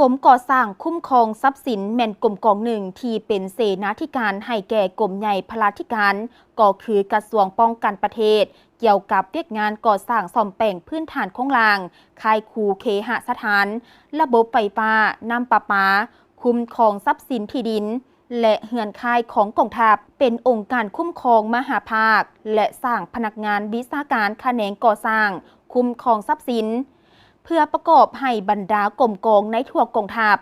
กรมก่อสร้างคุ้มครองทรัพย์สินแม่นกรมกองหนึ่งที่เป็นเสนาธิการให้แก่กรมใหญ่พลาธิการก็คือกระทรวงป้องกันประเทศเกี่ยวกับเวียกงานก่อสร้างซ่อมแปลงพื้นฐานโครงสร้างค่ายคูเคหสถานระบบไฟฟ้าน้ำประปาคุ้มครองทรัพย์สินที่ดินและเฮือนค่ายของกองทัพเป็นองค์การคุ้มครองมหาภาคและสร้างพนักงานวิชาการแขนงก่อสร้างคุ้มครองทรัพย์สินเพื่อประกอบให้บรรดากรมกองในทั่วกองทัพ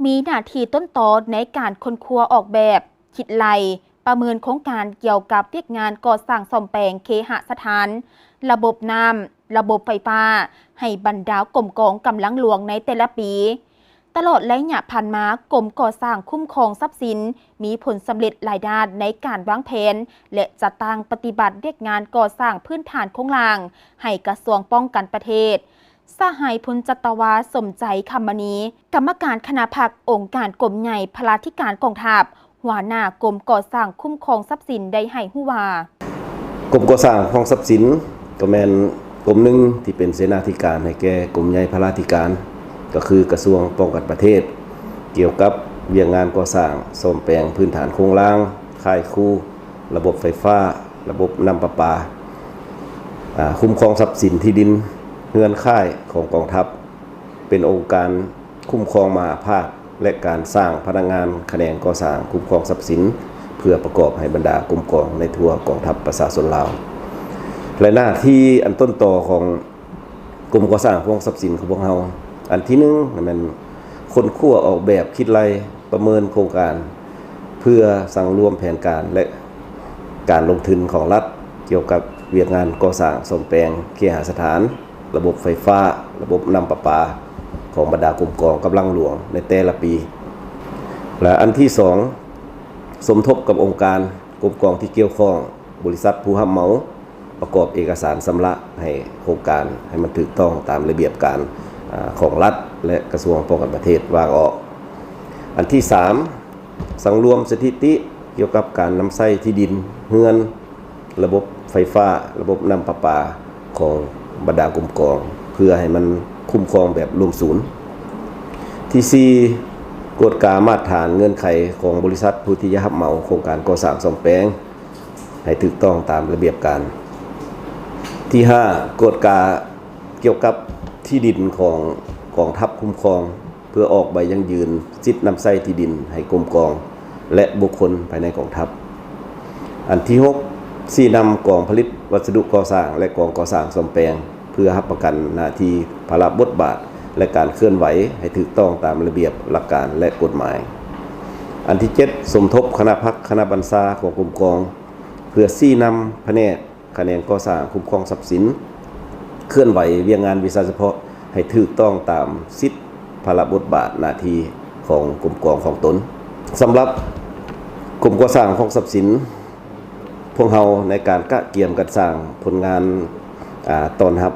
มีหน้าที่ต้นตอในการค้นคว้าออกแบบคิดไล่ประเมินโครงการเกี่ยวกับเวียกงานก่อสร้างซ่อมแปลงเคหสถานระบบน้ำระบบไฟฟ้าให้บรรดากรมกองกำลังหลวงในแต่ละปีตลอดระยะผ่านมากรมก่อสร้างคุ้มครองทรัพย์สินมีผลสำเร็จหลายด้านในการวางแผนและจัดตั้งปฏิบัติเวียกงานก่อสร้างพื้นฐานโครงสร้างให้กระทรวงป้องกันประเทศสหายพุนจัตวาสมใจคำมณีกรรมการคณะพักองค์การกรมใหญ่พลาธิการกองทัพหัวหน้ากรมก่อสร้างคุ้มครองทรัพย์สินได้ให้ฮู้ว่ากรมก่อสร้างของทรัพย์สินก็แม่นกรมหนึ่งที่เป็นเสนาธิการให้แก่กรมใหญ่พลาธิการก็คือกระทรวงป้องกันประเทศเกี่ยวกับเวียกงานก่อสร้างซ่อมแปลงพื้นฐานโครงสร้างค่ายคูระบบไฟฟ้าระบบน้ำประปาคุ้มครองทรัพย์สินที่ดินเฮือนค่ายของกองทัพเป็นองค์การคุ้มครองมหาภาคและการสร้างพนักงานแขนงก่อสร้างคุ้มครองทรัพย์สินเพื่อประกอบให้บรรดากรมกองในทั่วกองทัพประชาชนลาวและหน้าที่อันต้นต่อของกรมก่อสร้างคุ้มครองทรัพย์สินของพวกเราอันที่หนึ่งมันคนคั่วออกแบบคิดไล่ประเมินโครงการเพื่อสั่งรวมแผนการและการลงทุนของรัฐเกี่ยวกับเวียกงานก่อสร้างซ่อมแปลงเคหสถานระบบไฟฟ้าระบบน้ำประปาของบรรดากรมกองกำลังหลวงในแต่ละปีและอันที่สองสมทบกับองค์การกรมกองที่เกี่ยวข้องบริษัทผู้รับเหมาประกอบเอกสารชำระให้โครงการให้มันถูกต้องตามระเบียบการของรัฐและกระทรวงป้องกันประเทศวางออกอันที่3สังรวมสถิติเกี่ยวกับการนำใช้ที่ดินเฮือนระบบไฟฟ้าระบบน้ำประปาของบรรดากรมกองเพื่อให้มันคุ้มครองแบบรวมศูนย์ที่4กฎกามาตรฐานเงื่อนไขของบริษัทผู้ที่รับเหมาโครงการก่อสร้างซ่อมแปลงให้ถูกต้องตามระเบียบการที่5กฎกาเกี่ยวกับที่ดินของกองทัพคุ้มครองเพื่อออกใบยั่งยืนสิทธินำใช้ที่ดินให้กรมกองและบุคคลภายในกองทัพอันที่6ชี้นำกองผลิตวัสดุก่อสร้างและกองก่อสร้างซ่อมแปลงเพื่อรับประกันหน้าที่ภาระบทบาทและการเคลื่อนไหวให้ถูกต้องตามระเบียบหลักการและกฎหมายอันที่7สมทบคณะพักคณะบรรษาของกรมกองเพื่อชี้นำแผนกแขนงก่อสร้างคุ้มครองทรัพย์สินเคลื่อนไหวเวียกงานวิชาเฉพาะให้ถูกต้องตามสิทธิภาระบทบาทหน้าที่ของกรมกองของตนสำหรับกรมก่อสร้างของทรัพย์สินพวกเราในการกะเกี่ยมกันสร้างผลงานตอนรับ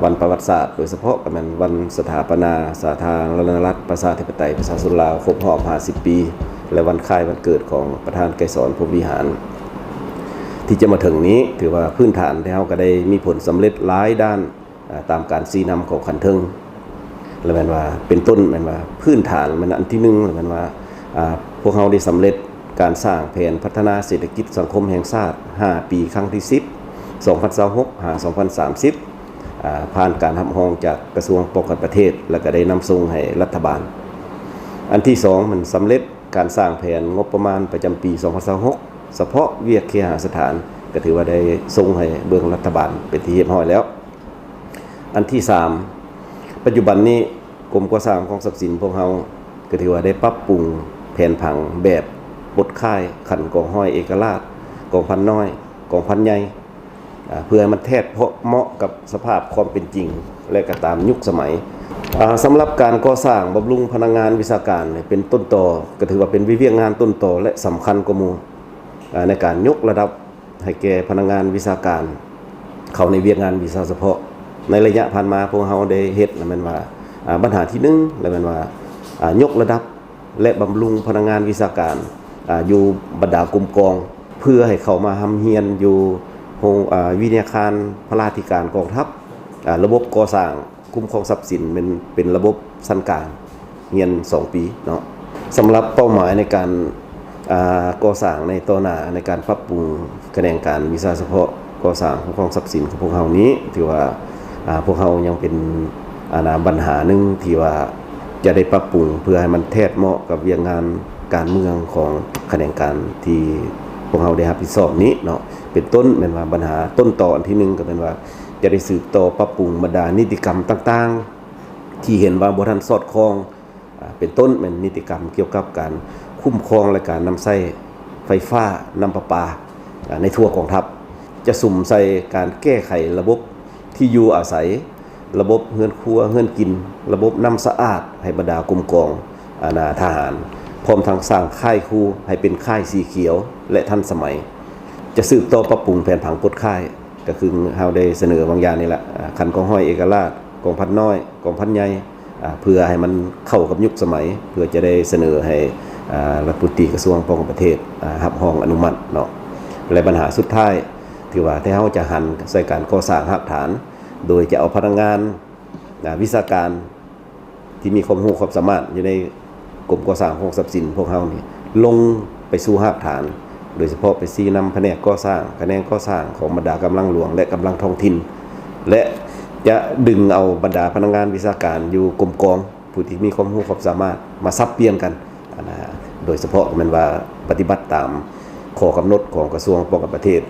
วันประวัติศาสตร์โดยเฉพาะกับมันวันสถาปนาสาธารณรัฐประชาธิปไตยประชาชนลาวครบรอบ50 ปีและวันคล้ายวันเกิดของประธานไกรสอนพรหมวิหารที่จะมาถึงนี้ถือว่าพื้นฐานที่เราก็ได้มีผลสำเร็จหลายด้านตามการชี้นำของขันเทิงและแม่นว่าเป็นต้นแม่นว่าพื้นฐานมันอันที่1และแม่นว่าพวกเราได้สำเร็จการสร้างแผนพัฒนาเศรษฐกิจสังคมแห่งชาติ5 ปีครั้งที่10 2026-2030ผ่านการรับรองจากกระทรวงป้องกันประเทศและก็ได้นำส่งให้รัฐบาลอันที่2มันสำเร็จการสร้างแผนงบประมาณประจำปี2026เฉพาะเวียกเคหสถานก็ถือว่าได้ส่งให้เบื้องรัฐบาลเป็นที่เรียบร้อยแล้วอันที่3ปัจจุบันนี้กรมก่อสร้างของทรัพย์สินพวกเราก็ถือว่าได้ปรับปรุงแผนผังแบบบทค่ายขันกองห้อยเอกราชกองพันน้อยกองพันใหญ่เพื่อมันแทบเหมาะกับสภาพความเป็นจริงและก็ตามยุคสมัยสำหรับการก่อสร้างบำรุงพนักงานวิชาการเป็นต้นต่อก็ถือว่าเป็นวิเวียกงานต้นต่อและสำคัญกว่าหมู่ในการยกระดับให้แก่พนักงานวิชาการเข้าในเวียกงานวิชาเฉพาะในระยะผ่านมาพวกเราได้เฮ็ดแล้วแม่นว่าปัญหาที่1แล้วแม่นว่ายกระดับและบำรุงพนักงานวิชาการอยู่บรรดากรมกองเพื่อให้เขามาทำเฮียนอยู่โรงวิทยาคารพลาธิการกองทัพระบบก่อสร้าง คุ้มครองทรัพย์สินเป็นระบบชั้นกลางเรียน2 ปีเนาะสำหรับเป้าหมายในการก่อสร้างในต่อหน้าในการปรับปรุงแขนงการวิชาเฉพาะก่อสร้างคุ้มครองทรัพย์สินของพวกเรานี้ถือว่าพวกเรายังเป็นปัญหาหนึ่งที่ว่าจะได้ปรับปรุงเพื่อให้มันแทบเหมาะกับเวียงงานการเมืองของแขนงการที่พวกเราได้รับผิดชอบนี้เนาะเป็นต้นเป็นว่าปัญหาต้นตออันที่1ก็เป็นว่าจะได้สืบต่อปรับปรุงบรรดานิติกรรมต่างๆที่เห็นว่าบ่ทันสอดคล้องเป็นต้นเป็นนิติกรรมเกี่ยวกับการคุ้มครองและการนำใช้ไฟฟ้าน้ำประปาในทั่วกองทัพจะสุ่มใส่การแก้ไขระบบที่อยู่อาศัยระบบเฮือนครัวเฮือนกินระบบน้ำสะอาดให้บรรดากรมกองทหารพร้อมทั้งสร้างค่ายครูให้เป็นค่ายสีเขียวและทันสมัยจะสืบต่อปรับปรุงแผนผังกฎค่ายก็คือเฮาได้เสนอบางอย่างนี่แหละคันกองห้อยเอกราชกองพันน้อยกองพันใหญ่เพื่อให้มันเข้ากับยุคสมัยเพื่อจะได้เสนอให้รัฐมนตรีกระทรวงป้องกันประเทศรับรองอนุมัติเนาะและปัญหาสุดท้ายที่ว่าถ้าเฮาจะหันใส่การก่อสร้างรากฐานโดยจะเอาพนักงานวิชาการที่มีความรู้ความสามารถอยู่ในกรมก่อสร้างของทรัพย์สินพวกเฮานี่ลงไปสู่รากฐานโดยเฉพาะไปชี้นำแผนกก่อสร้างแผนกก่อสร้างของบรรดากำลังหลวงและกำลังท้องถิ่นและจะดึงเอาบรรดาพนักงานวิชาการอยู่กรมกองผู้ที่มีความรู้ความสามารถมาซับเปลี่ยนกันโดยเฉพาะมันว่าปฏิบัติตามข้อกำหนดของกระทรวงป้องกันประเทศ